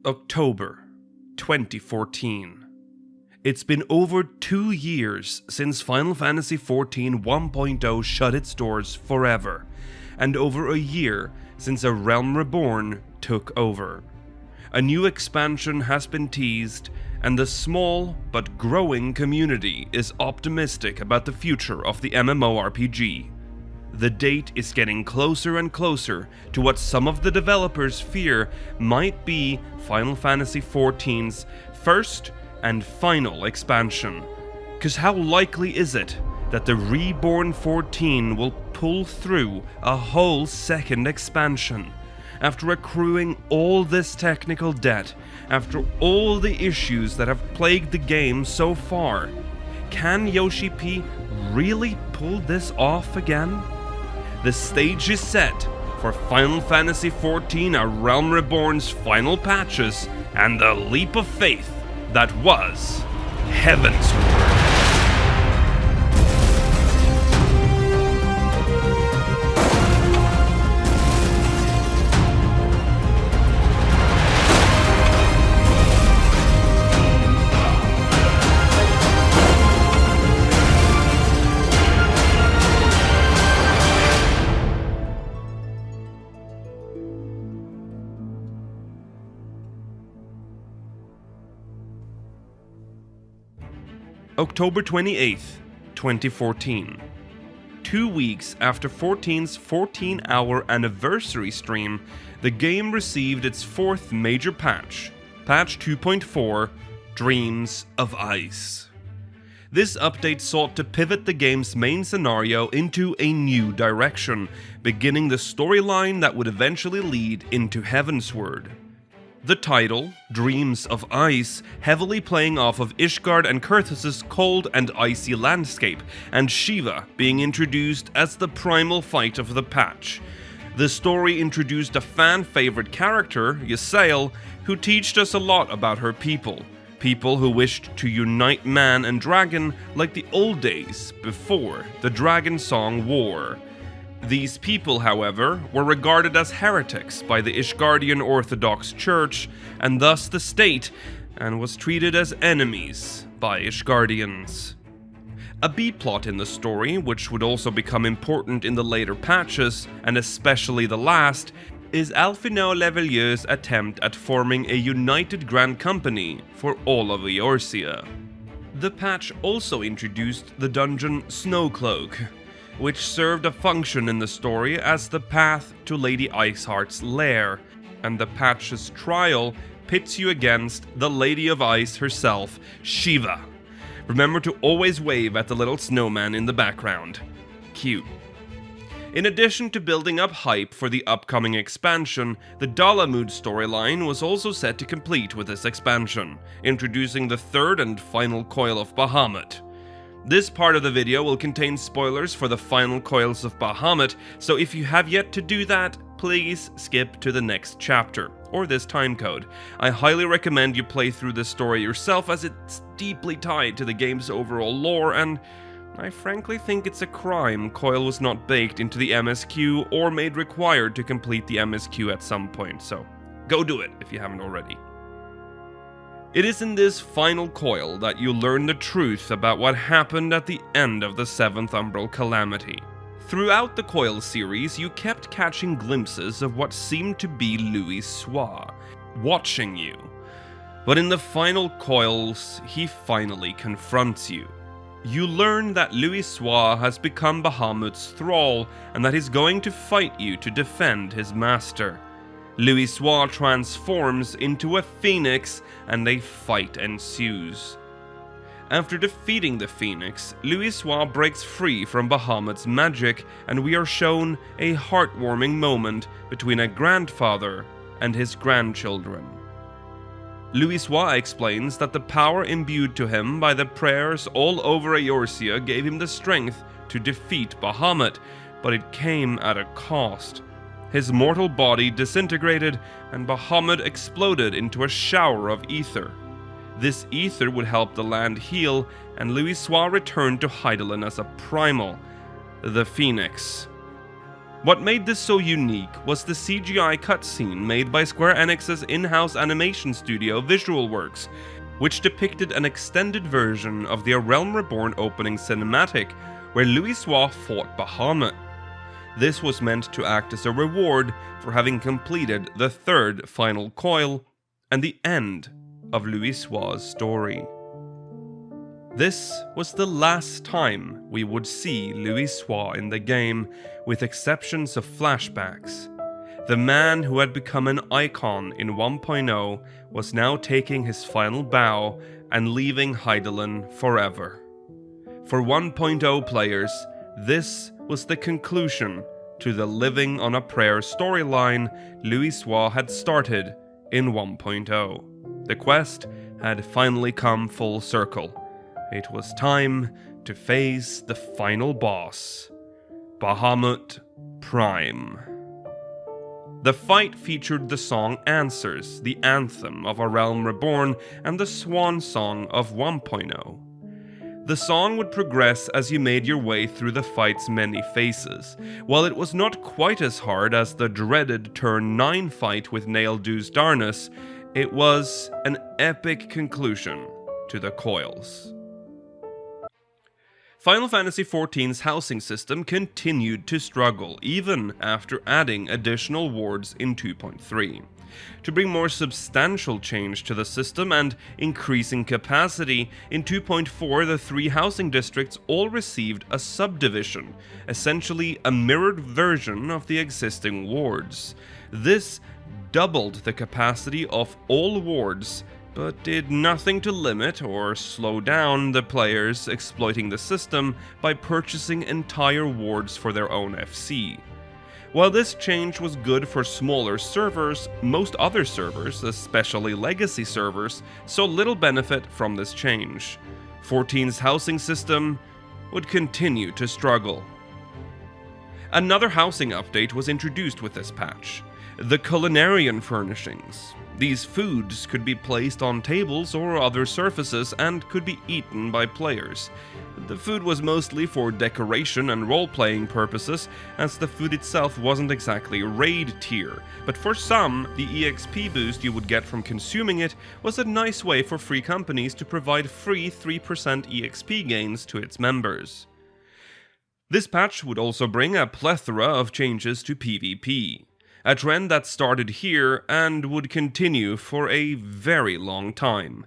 October 2014. It's been over 2 years since Final Fantasy XIV 1.0 shut its doors forever, and over a year since A Realm Reborn took over. A new expansion has been teased, and the small but growing community is optimistic about the future of the MMORPG. The date is getting closer and closer to what some of the developers fear might be Final Fantasy XIV's first and final expansion. Cause how likely is it that the Reborn 14 will pull through a whole second expansion? After accruing all this technical debt, after all the issues that have plagued the game so far, can Yoshi-P really pull this off again? The stage is set for Final Fantasy XIV A Realm Reborn's final patches and the leap of faith that was Heavensward. October 28th, 2014. 2 weeks after 14's 14-hour anniversary stream, the game received its fourth major patch, Patch 2.4, Dreams of Ice. This update sought to pivot the game's main scenario into a new direction, beginning the storyline that would eventually lead into Heavensward. The title, Dreams of Ice, heavily playing off of Ishgard and Kurthus' cold and icy landscape, and Shiva being introduced as the primal fight of the patch. The story introduced a fan-favorite character, Ysayle, who teached us a lot about her people who wished to unite man and dragon like the old days before the Dragon Song War. These people, however, were regarded as heretics by the Ishgardian Orthodox Church, and thus the state, and was treated as enemies by Ishgardians. A B-plot in the story, which would also become important in the later patches, and especially the last, is Alphinaud Le Veilleux's attempt at forming a united grand company for all of Eorzea. The patch also introduced the dungeon Snowcloak, which served a function in the story as the path to Lady Iceheart's lair, and the patch's trial pits you against the Lady of Ice herself, Shiva. Remember to always wave at the little snowman in the background. Cute. In addition to building up hype for the upcoming expansion, the Dalamud storyline was also set to complete with this expansion, introducing the third and final Coil of Bahamut. This part of the video will contain spoilers for the final coils of Bahamut, so if you have yet to do that, please skip to the next chapter, or this timecode. I highly recommend you play through this story yourself, as it's deeply tied to the game's overall lore, and I frankly think it's a crime Coil was not baked into the MSQ or made required to complete the MSQ at some point, so go do it if you haven't already. It is in this final coil that you learn the truth about what happened at the end of the 7th Umbral Calamity. Throughout the Coil series, you kept catching glimpses of what seemed to be Louisoix, watching you. But in the final coils, he finally confronts you. You learn that Louisoix has become Bahamut's thrall, and that he's going to fight you to defend his master. Louisoix transforms into a phoenix, and a fight ensues. After defeating the phoenix, Louisoix breaks free from Bahamut's magic, and we are shown a heartwarming moment between a grandfather and his grandchildren. Louisoix explains that the power imbued to him by the prayers all over Eorzea gave him the strength to defeat Bahamut, but it came at a cost. His mortal body disintegrated, and Bahamut exploded into a shower of ether. This ether would help the land heal, and Louisoix returned to Hydaelyn as a primal, the Phoenix. What made this so unique was the CGI cutscene made by Square Enix's in-house animation studio Visualworks, which depicted an extended version of the A Realm Reborn opening cinematic, where Louisoix fought Bahamut. This was meant to act as a reward for having completed the third final coil and the end of Louisoix's story. This was the last time we would see Louisoix in the game, with exceptions of flashbacks. The man who had become an icon in 1.0 was now taking his final bow and leaving Hydaelyn forever. For 1.0 players, this was the conclusion to the Living on a Prayer storyline Louisoix had started in 1.0. The quest had finally come full circle. It was time to face the final boss, Bahamut Prime. The fight featured the song Answers, the anthem of A Realm Reborn, and the swan song of 1.0. The song would progress as you made your way through the fight's many phases. While it was not quite as hard as the dreaded Turn 9 fight with Naeldu's Darnus, it was an epic conclusion to the coils. Final Fantasy XIV's housing system continued to struggle even after adding additional wards in 2.3. To bring more substantial change to the system and increasing capacity, in 2.4 the 3 housing districts all received a subdivision, essentially a mirrored version of the existing wards. This doubled the capacity of all wards, but did nothing to limit or slow down the players exploiting the system by purchasing entire wards for their own FC. While this change was good for smaller servers, most other servers, especially legacy servers, saw little benefit from this change. 14's housing system would continue to struggle. Another housing update was introduced with this patch: the culinarian furnishings. These foods could be placed on tables or other surfaces and could be eaten by players. The food was mostly for decoration and role-playing purposes, as the food itself wasn't exactly raid tier, but for some, the EXP boost you would get from consuming it was a nice way for free companies to provide free 3% EXP gains to its members. This patch would also bring a plethora of changes to PvP. A trend that started here and would continue for a very long time.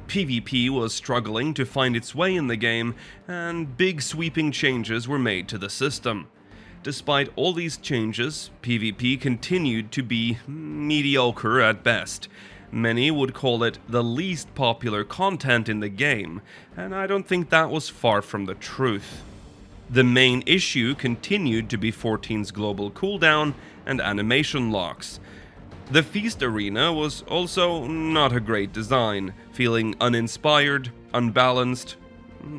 PvP was struggling to find its way in the game, and big sweeping changes were made to the system. Despite all these changes, PvP continued to be mediocre at best. Many would call it the least popular content in the game, and I don't think that was far from the truth. The main issue continued to be 14's global cooldown and animation locks. The Feast Arena was also not a great design, feeling uninspired, unbalanced,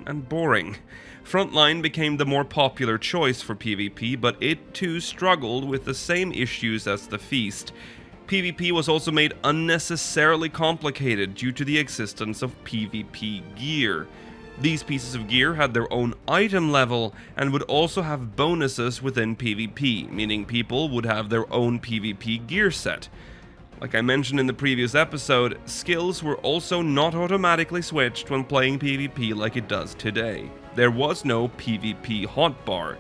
and boring. Frontline became the more popular choice for PvP, but it too struggled with the same issues as the Feast. PvP was also made unnecessarily complicated due to the existence of PvP gear. These pieces of gear had their own item level and would also have bonuses within PvP, meaning people would have their own PvP gear set. Like I mentioned in the previous episode, skills were also not automatically switched when playing PvP like it does today. There was no PvP hotbar.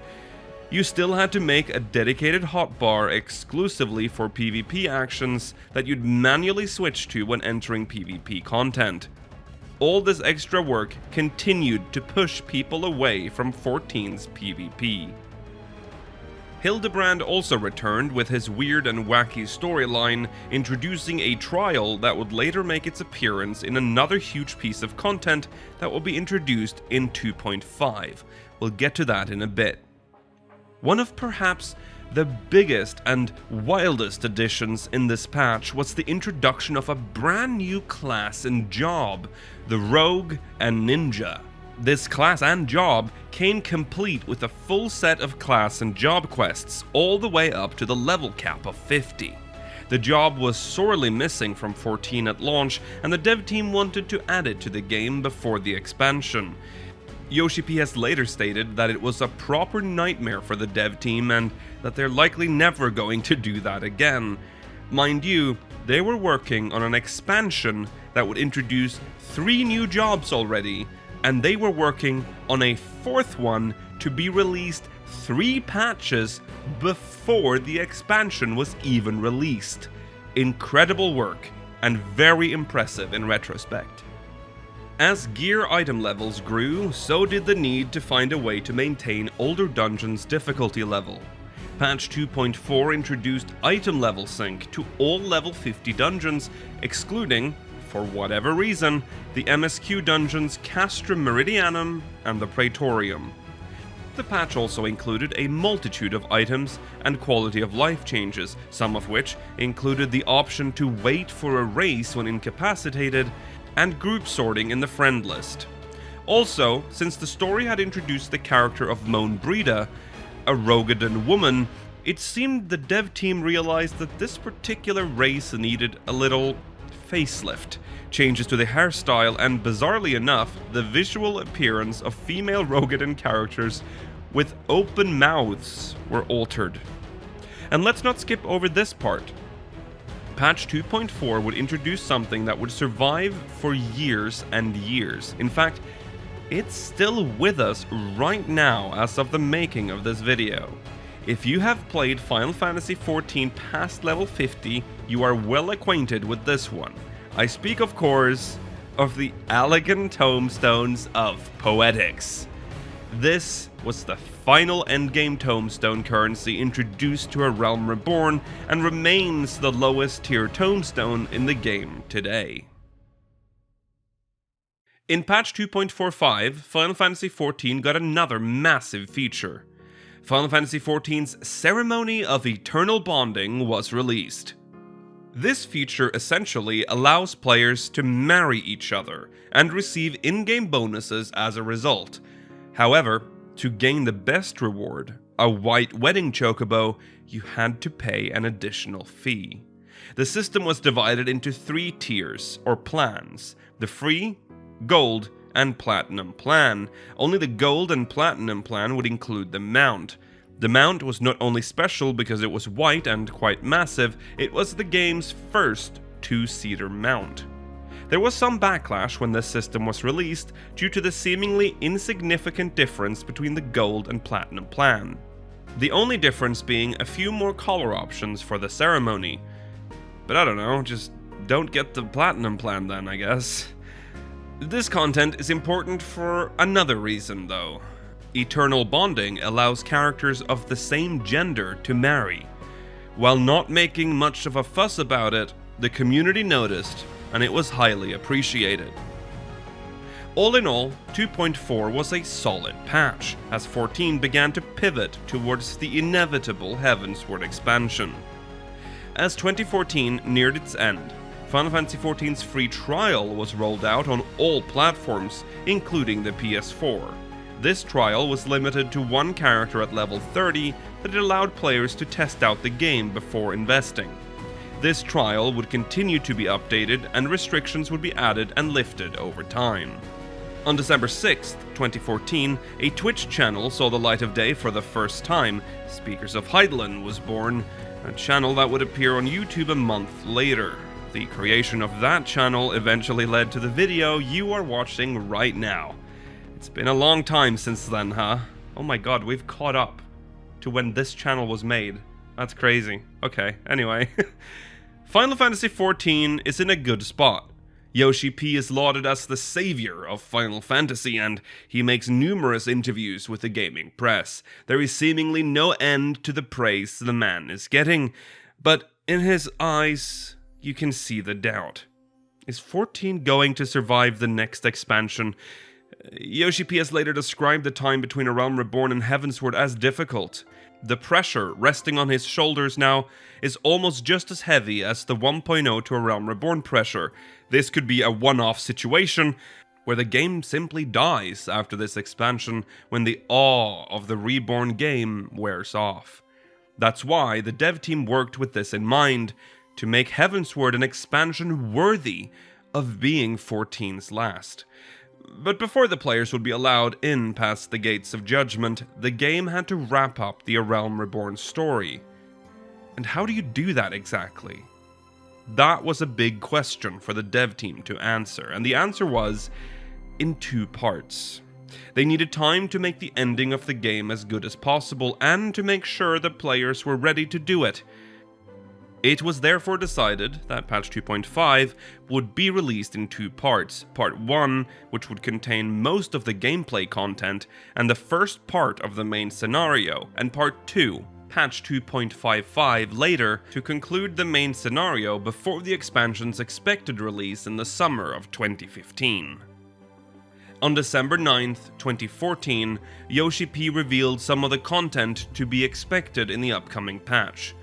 You still had to make a dedicated hotbar exclusively for PvP actions that you'd manually switch to when entering PvP content. All this extra work continued to push people away from 14's PvP. Hildebrand also returned with his weird and wacky storyline, introducing a trial that would later make its appearance in another huge piece of content that will be introduced in 2.5. We'll get to that in a bit. One of perhaps the biggest and wildest additions in this patch was the introduction of a brand new class and job, the Rogue and Ninja. This class and job came complete with a full set of class and job quests, all the way up to the level cap of 50. The job was sorely missing from 14 at launch, and the dev team wanted to add it to the game before the expansion. Yoshi-P has later stated that it was a proper nightmare for the dev team and that they're likely never going to do that again. Mind you, they were working on an expansion that would introduce 3 new jobs already, and they were working on a 4th one to be released 3 patches before the expansion was even released. Incredible work, and very impressive in retrospect. As gear item levels grew, so did the need to find a way to maintain older dungeons' difficulty level. Patch 2.4 introduced item level sync to all level 50 dungeons, excluding, for whatever reason, the MSQ dungeons Castra Meridianum and the Praetorium. The patch also included a multitude of items and quality of life changes, some of which included the option to wait for a race when incapacitated, and group sorting in the friend list. Also, since the story had introduced the character of Moan Breda, a Rogadan woman, it seemed the dev team realized that this particular race needed a little facelift, changes to the hairstyle, and bizarrely enough, the visual appearance of female Rogadan characters with open mouths were altered. And let's not skip over this part. Patch 2.4 would introduce something that would survive for years and years. In fact, it's still with us right now as of the making of this video. If you have played Final Fantasy XIV past level 50, you are well acquainted with this one. I speak, of course, of the Elegant Tomestones of Poetics. This was the final endgame tombstone currency introduced to A Realm Reborn and remains the lowest tier tombstone in the game today. In patch 2.45, Final Fantasy XIV got another massive feature. Final Fantasy XIV's Ceremony of Eternal Bonding was released. This feature essentially allows players to marry each other and receive in-game bonuses as a result. However, to gain the best reward, a white wedding chocobo, you had to pay an additional fee. The system was divided into 3 tiers, or plans: the free, gold, and platinum plan. Only the gold and platinum plan would include the mount. The mount was not only special because it was white and quite massive, it was the game's first 2-seater mount. There was some backlash when this system was released due to the seemingly insignificant difference between the gold and platinum plan. The only difference being a few more color options for the ceremony. But I don't know, just don't get the platinum plan then, I guess. This content is important for another reason though. Eternal Bonding allows characters of the same gender to marry. While not making much of a fuss about it, the community noticed, and it was highly appreciated. All in all, 2.4 was a solid patch, as 14 began to pivot towards the inevitable Heavensward expansion. As 2014 neared its end, Final Fantasy XIV's free trial was rolled out on all platforms, including the PS4. This trial was limited to 1 character at level 30, but it allowed players to test out the game before investing. This trial would continue to be updated and restrictions would be added and lifted over time. On December 6, 2014, a Twitch channel saw the light of day for the first time. Speakers of Hydaelyn was born, a channel that would appear on YouTube a month later. The creation of that channel eventually led to the video you are watching right now. It's been a long time since then, huh? Oh my god, we've caught up to when this channel was made. That's crazy. Okay, anyway. Final Fantasy XIV is in a good spot. Yoshi-P is lauded as the savior of Final Fantasy, and he makes numerous interviews with the gaming press. There is seemingly no end to the praise the man is getting, but in his eyes, you can see the doubt. Is 14 going to survive the next expansion? Yoshi-P has later described the time between A Realm Reborn and Heavensward as difficult. The pressure resting on his shoulders now is almost just as heavy as the 1.0 to A Realm Reborn pressure. This could be a one-off situation where the game simply dies after this expansion when the awe of the reborn game wears off. That's why the dev team worked with this in mind, to make Heavensward an expansion worthy of being 14's last. But before the players would be allowed in past the Gates of Judgment, the game had to wrap up the A Realm Reborn story. And how do you do that exactly? That was a big question for the dev team to answer, and the answer was in 2 parts. They needed time to make the ending of the game as good as possible, and to make sure the players were ready to do it. It was therefore decided that patch 2.5 would be released in 2 parts. Part 1, which would contain most of the gameplay content and the first part of the main scenario, and Part 2, patch 2.55 later, to conclude the main scenario before the expansion's expected release in the summer of 2015. On December 9th, 2014, Yoshi-P revealed some of the content to be expected in the upcoming patch.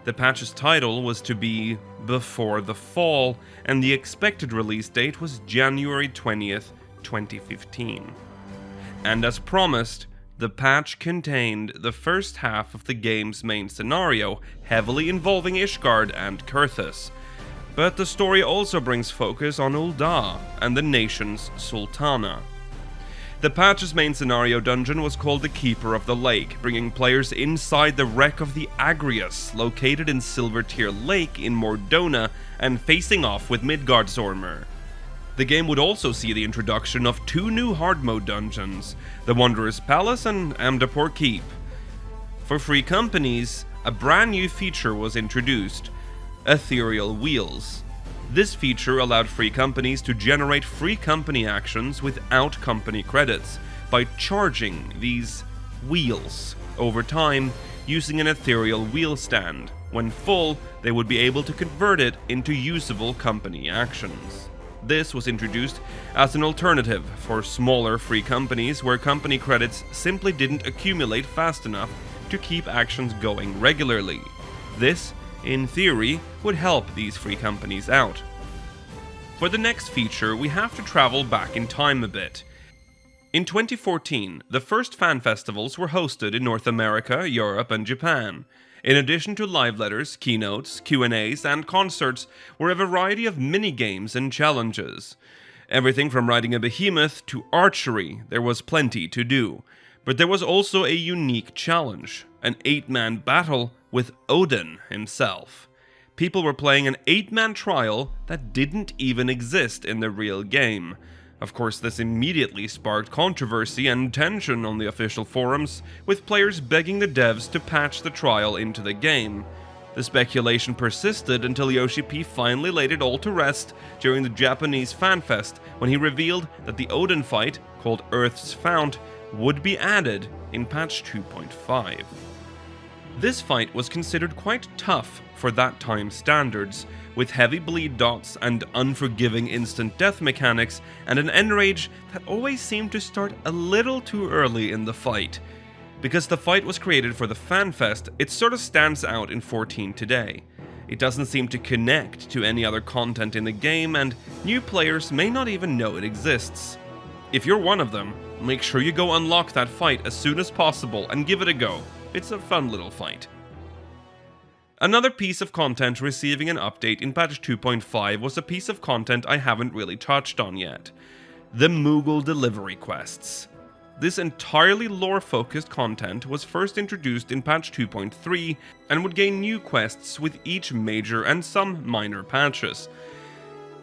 The patch's title was to be Before the Fall, and the expected release date was January 20th, 2015. And as promised, the patch contained the first half of the game's main scenario, heavily involving Ishgard and Kurthus. But the story also brings focus on Ul'dah and the nation's Sultana. The patch's main scenario dungeon was called the Keeper of the Lake, bringing players inside the wreck of the Agrius, located in Silvertear Lake in Mordona, and facing off with Midgardsormr. The game would also see the introduction of 2 new hard mode dungeons, the Wanderer's Palace and Amdapor Keep. For free companies, a brand new feature was introduced, Ethereal Wheels. This feature allowed free companies to generate free company actions without company credits by charging these wheels over time using an ethereal wheel stand. When full, they would be able to convert it into usable company actions. This was introduced as an alternative for smaller free companies where company credits simply didn't accumulate fast enough to keep actions going regularly. This, in theory, would help these free companies out. For the next feature, we have to travel back in time a bit. In 2014, the first fan festivals were hosted in North America, Europe, and Japan. In addition to live letters, keynotes, Q&As, and concerts, were a variety of mini-games and challenges. Everything from riding a behemoth to archery, there was plenty to do. But there was also a unique challenge, an 8-man battle with Odin himself. People were playing an 8-man trial that didn't even exist in the real game. Of course, this immediately sparked controversy and tension on the official forums, with players begging the devs to patch the trial into the game. The speculation persisted until Yoshi-P finally laid it all to rest during the Japanese FanFest when he revealed that the Odin fight, called Earth's Fount, would be added in patch 2.5. This fight was considered quite tough for that time's standards, with heavy bleed dots and unforgiving instant death mechanics, and an end rage that always seemed to start a little too early in the fight. Because the fight was created for the FanFest, it sort of stands out in 14 today. It doesn't seem to connect to any other content in the game, and new players may not even know it exists. If you're one of them, make sure you go unlock that fight as soon as possible and give it a go. It's a fun little fight. Another piece of content receiving an update in patch 2.5 was a piece of content I haven't really touched on yet. The Moogle delivery quests. This entirely lore-focused content was first introduced in patch 2.3 and would gain new quests with each major and some minor patches.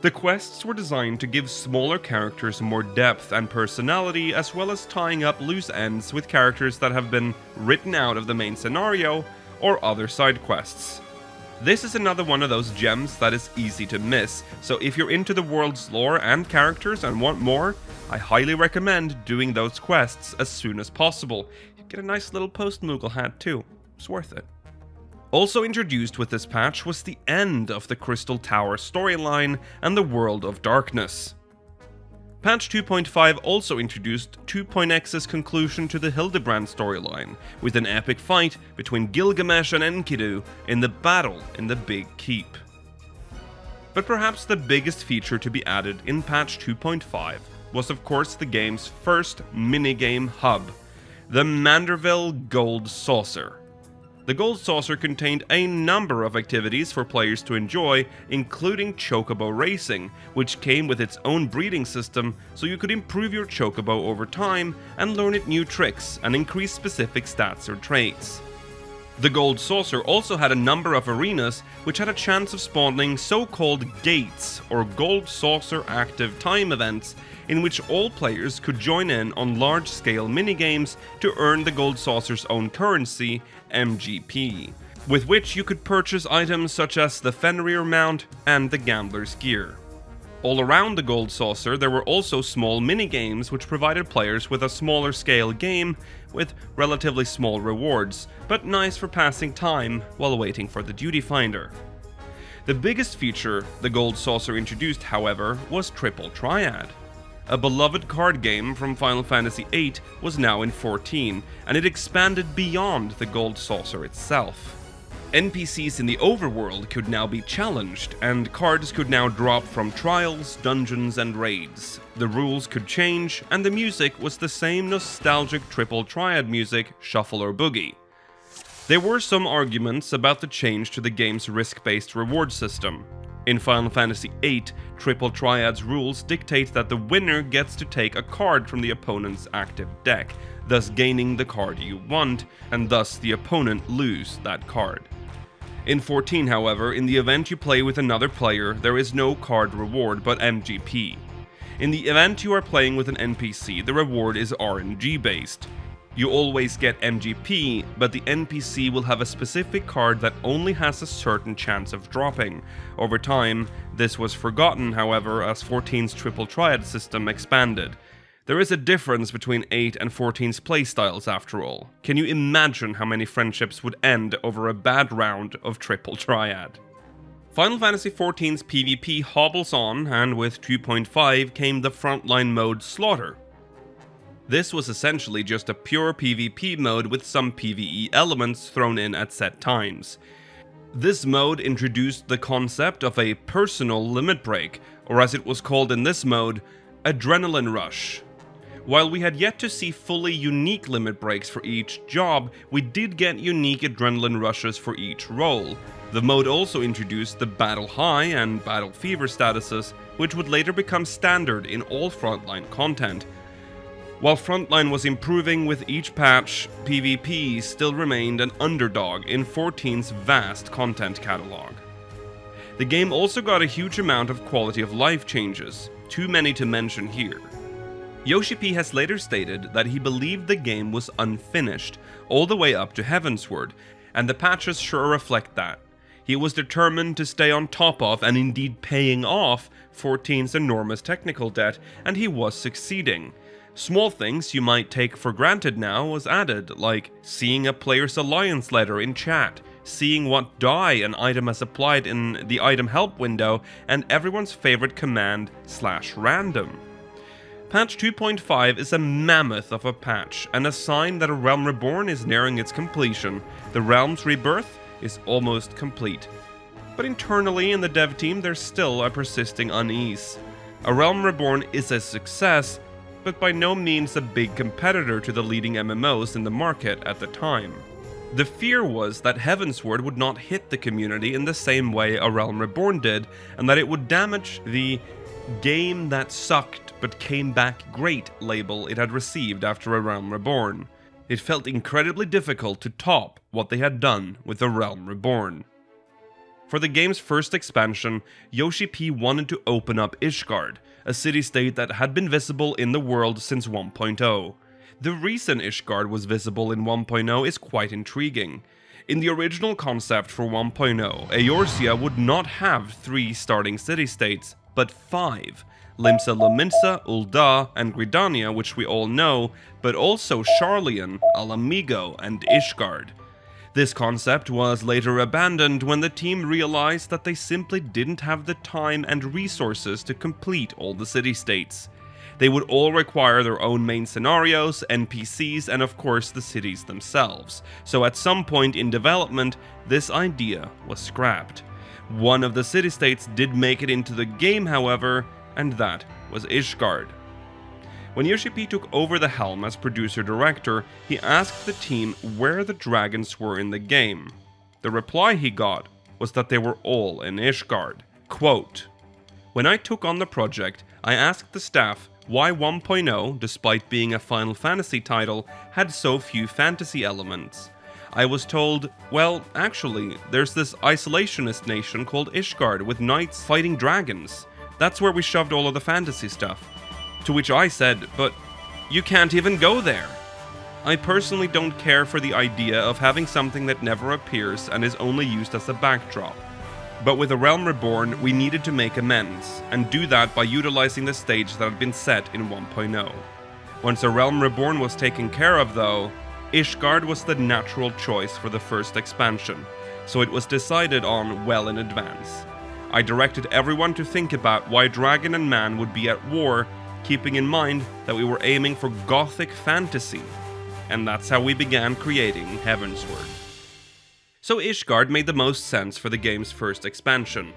The quests were designed to give smaller characters more depth and personality, as well as tying up loose ends with characters that have been written out of the main scenario or other side quests. This is another one of those gems that is easy to miss, so if you're into the world's lore and characters and want more, I highly recommend doing those quests as soon as possible. You get a nice little post-Moogle hat too, it's worth it. Also introduced with this patch was the end of the Crystal Tower storyline and the World of Darkness. Patch 2.5 also introduced 2.x's conclusion to the Hildebrand storyline, with an epic fight between Gilgamesh and Enkidu in the battle in the Big Keep. But perhaps the biggest feature to be added in patch 2.5 was of course the game's first minigame hub, the Manderville Gold Saucer. The Gold Saucer contained a number of activities for players to enjoy, including Chocobo Racing, which came with its own breeding system so you could improve your Chocobo over time and learn it new tricks and increase specific stats or traits. The Gold Saucer also had a number of arenas which had a chance of spawning so-called gates or Gold Saucer active time events in which all players could join in on large-scale minigames to earn the Gold Saucer's own currency, MGP, with which you could purchase items such as the Fenrir mount and the Gambler's Gear. All around the Gold Saucer there were also small minigames which provided players with a smaller scale game with relatively small rewards, but nice for passing time while waiting for the duty finder. The biggest feature the Gold Saucer introduced, however, was Triple Triad. A beloved card game from Final Fantasy VIII was now in 14, and it expanded beyond the Gold Saucer itself. NPCs in the overworld could now be challenged, and cards could now drop from trials, dungeons, and raids. The rules could change, and the music was the same nostalgic Triple Triad music, Shuffle or Boogie. There were some arguments about the change to the game's risk-based reward system. In Final Fantasy VIII, Triple Triad's rules dictate that the winner gets to take a card from the opponent's active deck, thus gaining the card you want, and thus the opponent lose that card. In 14, however, in the event you play with another player, there is no card reward but MGP. In the event you are playing with an NPC, the reward is RNG based. You always get MGP, but the NPC will have a specific card that only has a certain chance of dropping. Over time, this was forgotten, however, as 14's Triple Triad system expanded. There is a difference between 8 and 14's playstyles after all. Can you imagine how many friendships would end over a bad round of Triple Triad? Final Fantasy XIV's PvP hobbles on, and with 2.5 came the frontline mode Slaughter. This was essentially just a pure PvP mode with some PvE elements thrown in at set times. This mode introduced the concept of a personal limit break, or as it was called in this mode, Adrenaline Rush. While we had yet to see fully unique limit breaks for each job, we did get unique adrenaline rushes for each role. The mode also introduced the Battle High and Battle Fever statuses, which would later become standard in all Frontline content. While Frontline was improving with each patch, PvP still remained an underdog in 14's vast content catalog. The game also got a huge amount of quality of life changes, too many to mention here. Yoshi-P has later stated that he believed the game was unfinished, all the way up to Heavensward, and the patches sure reflect that. He was determined to stay on top of, and indeed paying off, 14's enormous technical debt, and he was succeeding. Small things you might take for granted now was added, like seeing a player's alliance letter in chat, seeing what die an item has applied in the item help window, and everyone's favorite command /random. Patch 2.5 is a mammoth of a patch, and a sign that A Realm Reborn is nearing its completion. The Realm's rebirth is almost complete. But internally in the dev team there's still a persisting unease. A Realm Reborn is a success, but by no means a big competitor to the leading MMOs in the market at the time. The fear was that Heavensward would not hit the community in the same way A Realm Reborn did, and that it would damage the game that sucked but came back great label it had received after A Realm Reborn. It felt incredibly difficult to top what they had done with A Realm Reborn. For the game's first expansion, Yoshi-P wanted to open up Ishgard, a city-state that had been visible in the world since 1.0. The reason Ishgard was visible in 1.0 is quite intriguing. In the original concept for 1.0, Eorzea would not have 3 starting city-states, but 5. Limsa Lominsa, Ul'dah, and Gridania, which we all know, but also Sharlayan, Alamigo, and Ishgard. This concept was later abandoned when the team realized that they simply didn't have the time and resources to complete all the city-states. They would all require their own main scenarios, NPCs, and of course the cities themselves, so at some point in development, this idea was scrapped. One of the city-states did make it into the game, however, and that was Ishgard. When Yoshi-P took over the helm as producer-director, he asked the team where the dragons were in the game. The reply he got was that they were all in Ishgard. Quote, "When I took on the project, I asked the staff why 1.0, despite being a Final Fantasy title, had so few fantasy elements. I was told, well, actually, there's this isolationist nation called Ishgard with knights fighting dragons. That's where we shoved all of the fantasy stuff. To which I said, but you can't even go there. I personally don't care for the idea of having something that never appears and is only used as a backdrop. But with A Realm Reborn, we needed to make amends, and do that by utilizing the stage that had been set in 1.0. Once A Realm Reborn was taken care of though, Ishgard was the natural choice for the first expansion, so it was decided on well in advance. I directed everyone to think about why dragon and man would be at war, keeping in mind that we were aiming for gothic fantasy. And that's how we began creating Heavensward. So Ishgard made the most sense for the game's first expansion.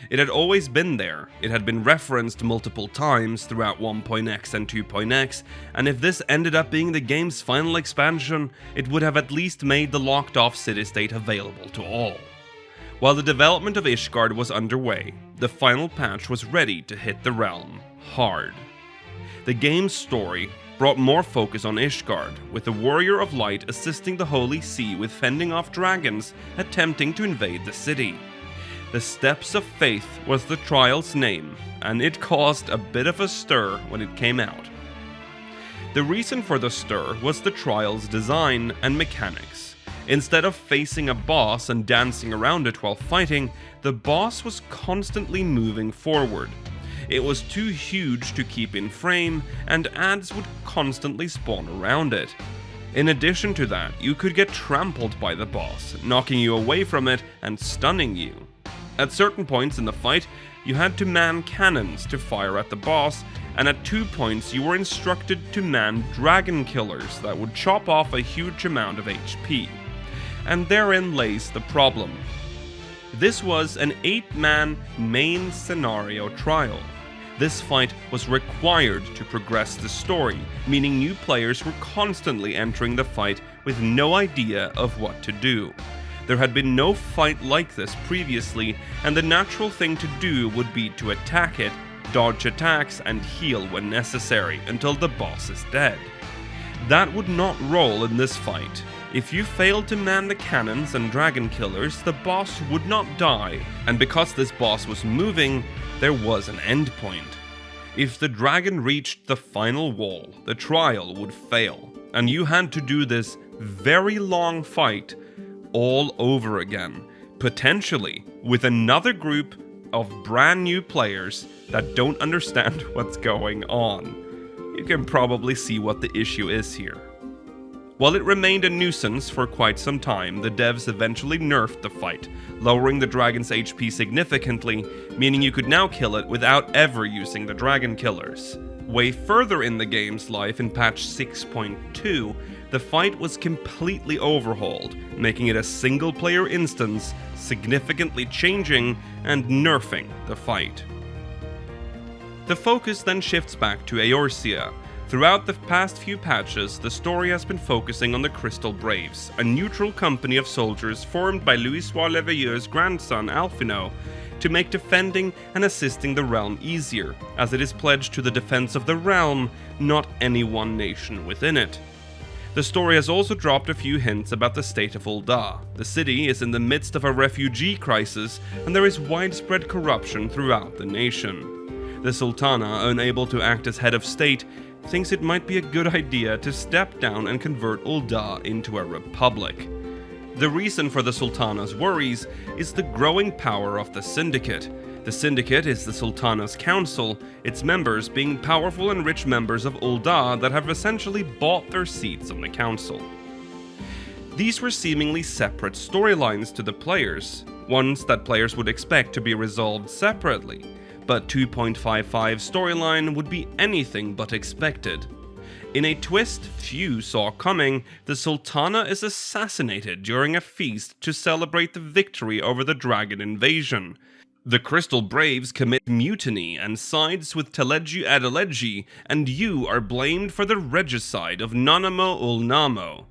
It had always been there, it had been referenced multiple times throughout 1.x and 2.x, and if this ended up being the game's final expansion, it would have at least made the locked-off city-state available to all. While the development of Ishgard was underway, the final patch was ready to hit the realm hard. The game's story brought more focus on Ishgard, with the Warrior of Light assisting the Holy See with fending off dragons attempting to invade the city. The Steps of Faith was the trial's name, and it caused a bit of a stir when it came out. The reason for the stir was the trial's design and mechanics. Instead of facing a boss and dancing around it while fighting, the boss was constantly moving forward. It was too huge to keep in frame, and adds would constantly spawn around it. In addition to that, you could get trampled by the boss, knocking you away from it and stunning you. At certain points in the fight, you had to man cannons to fire at the boss, and at 2 points you were instructed to man dragon killers that would chop off a huge amount of HP. And therein lays the problem. This was an 8-man main scenario trial. This fight was required to progress the story, meaning new players were constantly entering the fight with no idea of what to do. There had been no fight like this previously, and the natural thing to do would be to attack it, dodge attacks, and heal when necessary until the boss is dead. That would not roll in this fight. If you failed to man the cannons and dragon killers, the boss would not die, and because this boss was moving, there was an endpoint. If the dragon reached the final wall, the trial would fail, and you had to do this very long fight all over again, potentially with another group of brand new players that don't understand what's going on. You can probably see what the issue is here. While it remained a nuisance for quite some time, the devs eventually nerfed the fight, lowering the dragon's HP significantly, meaning you could now kill it without ever using the dragon killers. Way further in the game's life, in patch 6.2, the fight was completely overhauled, making it a single-player instance, significantly changing and nerfing the fight. The focus then shifts back to Eorzea. Throughout the past few patches, the story has been focusing on the Crystal Braves, a neutral company of soldiers formed by Louisoix Le Veilleur's grandson Alphino to make defending and assisting the realm easier, as it is pledged to the defense of the realm, not any one nation within it. The story has also dropped a few hints about the state of Ul'dah. The city is in the midst of a refugee crisis, and there is widespread corruption throughout the nation. The Sultana, unable to act as head of state, thinks it might be a good idea to step down and convert Ul'dah into a republic. The reason for the Sultana's worries is the growing power of the Syndicate. The Syndicate is the Sultana's council, its members being powerful and rich members of Ul'dah that have essentially bought their seats on the council. These were seemingly separate storylines to the players, ones that players would expect to be resolved separately. But 2.55 storyline would be anything but expected. In a twist few saw coming, the Sultana is assassinated during a feast to celebrate the victory over the dragon invasion. The Crystal Braves commit mutiny and sides with Teledu Adeleji, and you are blamed for the regicide of Nanamo Ulnamo.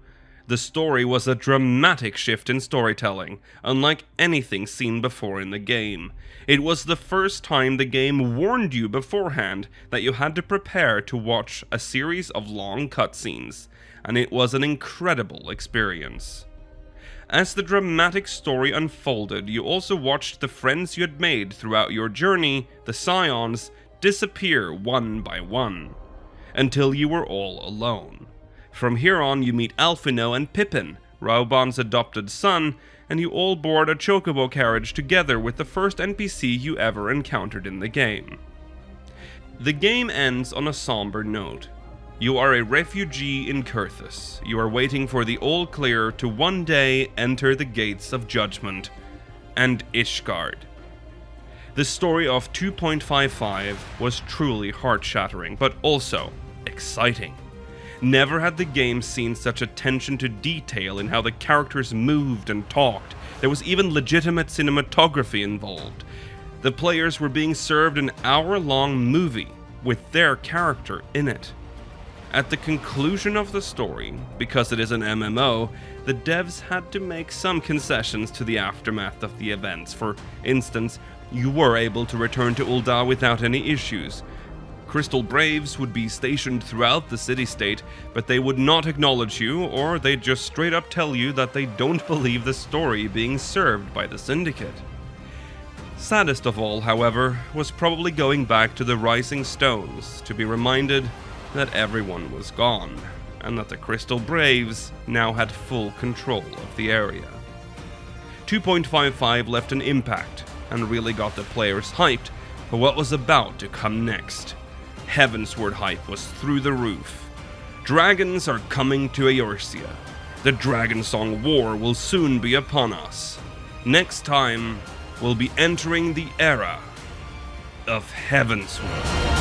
The story was a dramatic shift in storytelling, unlike anything seen before in the game. It was the first time the game warned you beforehand that you had to prepare to watch a series of long cutscenes, and it was an incredible experience. As the dramatic story unfolded, you also watched the friends you had made throughout your journey, the Scions, disappear one by one, until you were all alone. From here on, you meet Alphino and Pippin, Raubon's adopted son, and you all board a chocobo carriage together with the first NPC you ever encountered in the game. The game ends on a somber note. You are a refugee in Kurthus. You are waiting for the all clear to one day enter the gates of judgment and Ishgard. The story of 2.55 was truly heart-shattering, but also exciting. Never had the game seen such attention to detail in how the characters moved and talked. There was even legitimate cinematography involved. The players were being served an hour-long movie with their character in it. At the conclusion of the story, because it is an MMO, the devs had to make some concessions to the aftermath of the events. For instance, you were able to return to Ul'dah without any issues. Crystal Braves would be stationed throughout the city-state, but they would not acknowledge you, or they'd just straight up tell you that they don't believe the story being served by the Syndicate. Saddest of all, however, was probably going back to the Rising Stones to be reminded that everyone was gone, and that the Crystal Braves now had full control of the area. 2.55 left an impact, and really got the players hyped for what was about to come next. Heavensward hype was through the roof. Dragons are coming to Eorzea. The Dragon Song War will soon be upon us. Next time, we'll be entering the era of Heavensward.